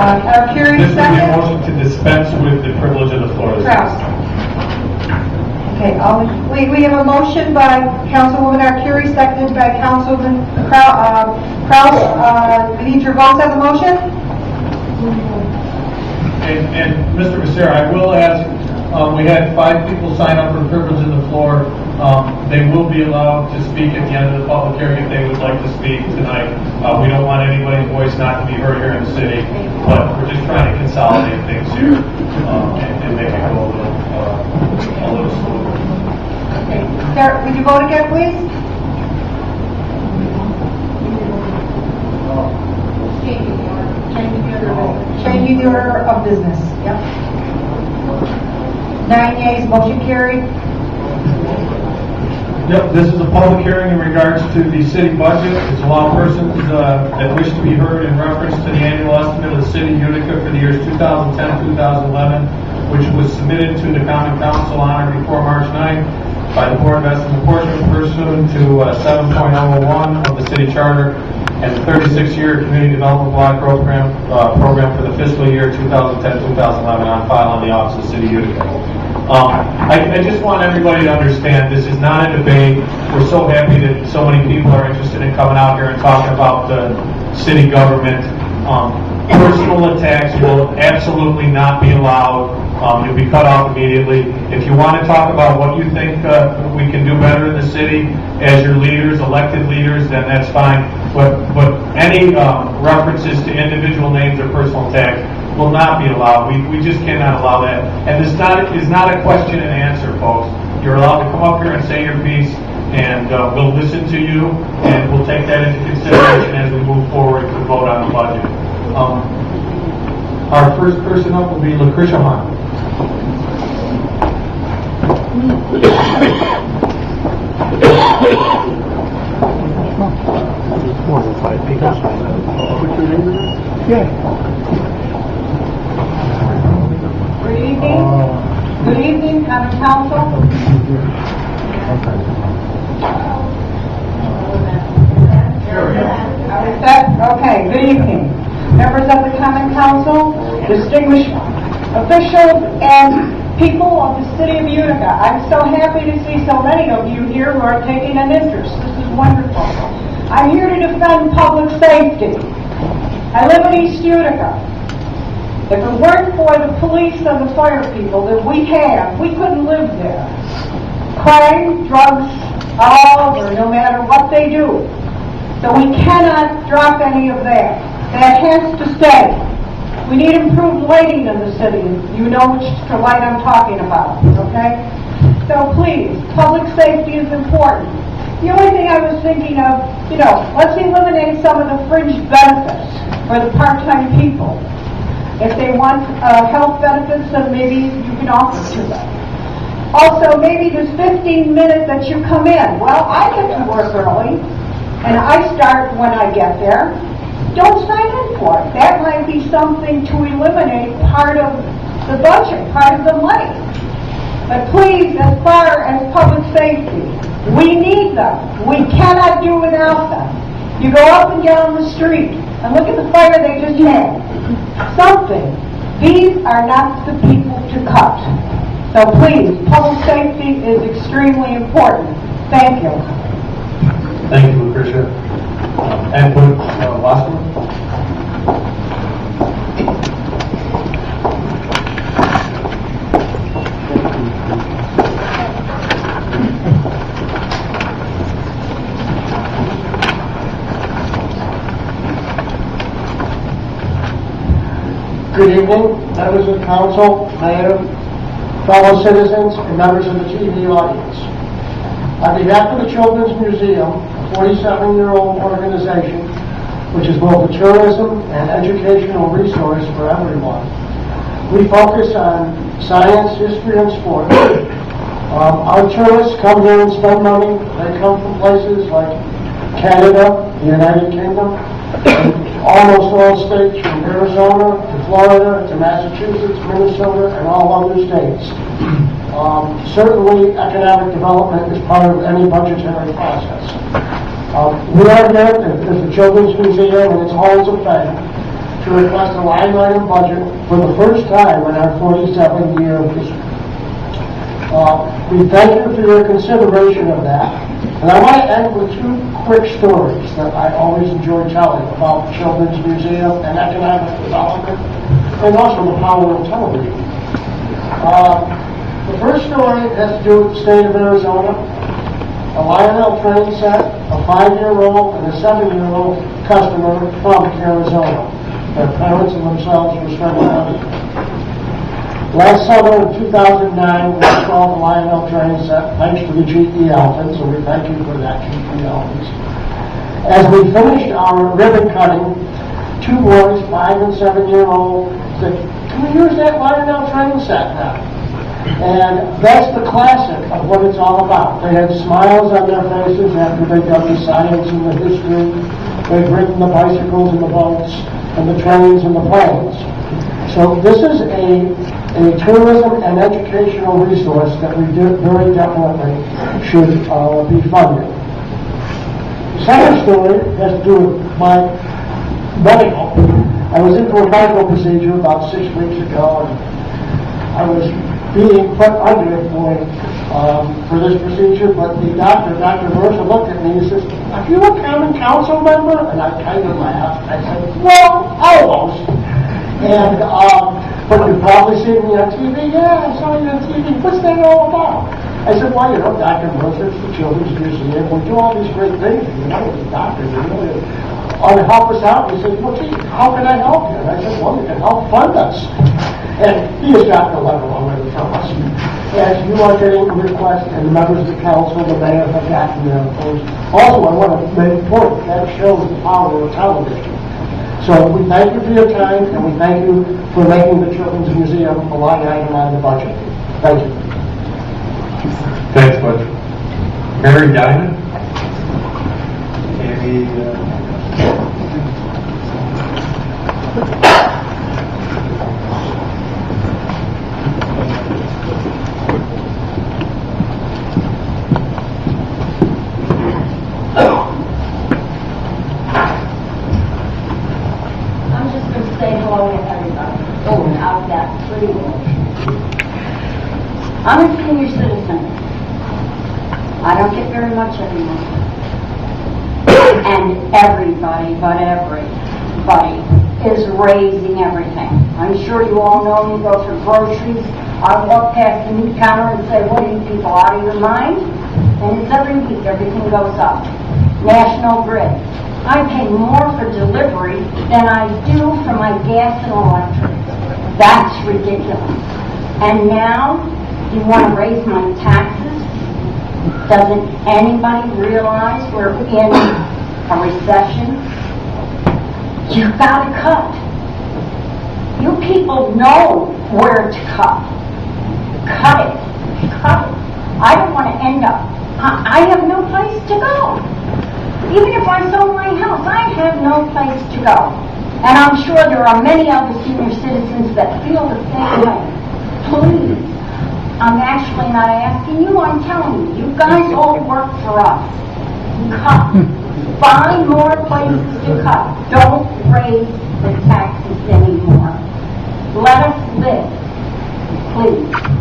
Curie, This would be a second. motion to dispense with the privilege of the floor. Kraus. Okay, we have a motion by Councilwoman Curie, seconded by Councilman Kraus. We need your votes on the motion. And Mr. Becerra, I will ask, we had 5 people sign up for privilege of the floor. They will be allowed to speak at the end of the public hearing if they would like to speak tonight. We don't want anybody's voice not to be heard here in the city, but we're just trying to consolidate things here and make it go a little smoother. Okay. Sir, would you vote again, please? Changing the order of business. Yep. 9 yeas, motion carried. Yep, this is a public hearing in regards to the city budget. It's allowed persons that wish to be heard in reference to the annual estimate of the city of Utica for the years 2010-2011, which was submitted to the Common Council on or before March 9th by the Board of Estimate Apportionment pursuant to 7.001 of the city charter and the 36-year Community Development Block Program for the fiscal year 2010-2011 on file in the Office of the City of Utica. I just want everybody to understand this is not a debate. We're so happy that so many people are interested in coming out here and talking about the city government. Personal attacks will absolutely not be allowed. You'll be cut off immediately. If you want to talk about what you think we can do better in the city as your leaders, elected leaders, then that's fine. But any references to individual names or personal attacks will not be allowed. We just cannot allow that. And this is not a question and answer, folks. You're allowed to come up here and say your piece, and we'll listen to you, and we'll take that into consideration as we move forward to vote on the budget. Our first person up will be Lucretia Hunt. More than 5 people signed up. What's your name again? Yeah. Good evening. Good evening, Common Council. Okay, good evening. Members of the Common Council, distinguished officials, and people of the city of Utica. I'm so happy to see so many of you here who are taking an interest. This is wonderful. I'm here to defend public safety. I live in East Utica. If it weren't for the police and the fire people that we have, we couldn't live there. Crime, drugs, all over, no matter what they do. So we cannot drop any of that. That has to stay. We need improved lighting in the city. You know which light I'm talking about, okay? So please, public safety is important. The only thing I was thinking of, let's eliminate some of the fringe benefits for the part-time people. If they want health benefits, then maybe you can offer to them. Also, maybe there's 15 minutes that you come in. Well, I get to work early, and I start when I get there. Don't sign in for it. That might be something to eliminate part of the budget, part of the money. But please, as far as public safety, we need them. We cannot do without them. You go up and down the street and look at the fire they just had. Something. These are not the people to cut. So please, public safety is extremely important. Thank you. Thank you, Lucretia. And Wasserman? Good evening, members of the council, mayor, fellow citizens, and members of the TV audience. On behalf of the Children's Museum, a 47-year-old organization, which is both a tourism and educational resource for everyone, we focus on science, history, and sport. Our tourists come here and spend money. They come from places like Canada, the United Kingdom, almost all states, from Arizona to Florida to Massachusetts, Minnesota, and all other states. Certainly, economic development is part of any budgetary process. We are here as the Children's Museum and its halls of fame to to request a line item budget for the first time in our 47-year history. We thank you for your consideration of that. And I want to end with two quick stories that I always enjoy telling about the Children's Museum and economic development, and also the power of television. The first story has to do with the state of Arizona. A Lionel train set, a 5-year-old and a 7-year-old customer from Arizona. Their parents and themselves were spending money. Last summer in 2009, we installed the Lionel train set thanks to the GE Elephants, so we thank you for that, GE Elephants. As we finished our ribbon cutting, 2 boys, 5 and 7-year-old, said, "Can we use that Lionel train set now?" And that's the classic of what it's all about. They had smiles on their faces after they'd done the science and the history. They've ridden the bicycles and the boats and the trains and the planes. So this is a tourism and educational resource that we very definitely should be funding. The second story has to do with my medical. I was into a medical procedure about 6 weeks ago, and I was being put under for this procedure, but the doctor, Dr. Mercer, looked at me and says, "Are you a common council member?" And I kind of laughed. I said, "Well, almost." And, "But you've probably seen me on TV." "Yeah, I saw you on TV. What's that all about?" I said, "Well, Dr. Mercer, it's the Children's Museum. We do all these great things. The doctors, to help us out." He said, "Well, gee, how can I help you?" And I said, "Well, you can help fund us." And he has got the letter already from us. As you are getting requests, and the members of the council, the mayor have gotten them. Also, I want to make a point, that shows the power of television. So we thank you for your time, and we thank you for making the Children's Museum a line item on the budget. Thank you. Thanks, Butch. Mary Diamond? Amy, I'm just going to say hello to everybody. Out that pretty well. I'm a senior citizen. I don't get very much anymore. And everybody, but everybody, is raising everything. I'm sure you all know me, go for groceries. I walk past the meat counter and say, "What are you people, out of your mind?" And it's every week, everything goes up. National Grid. I pay more for delivery than I do for my gas and electric. That's ridiculous. And now, you want to raise my taxes? Doesn't anybody realize we're in a recession? You've got to cut. You people know where to cut. Cut it. Cut it. I don't want to end up. I have no place to go. Even if I sold my house, I have no place to go. And I'm sure there are many other senior citizens that feel the same way. Please, I'm actually not asking you, I'm telling you. You guys all work for us. Cut. Find more places to cut. Don't raise the taxes anymore. Let us live. Please.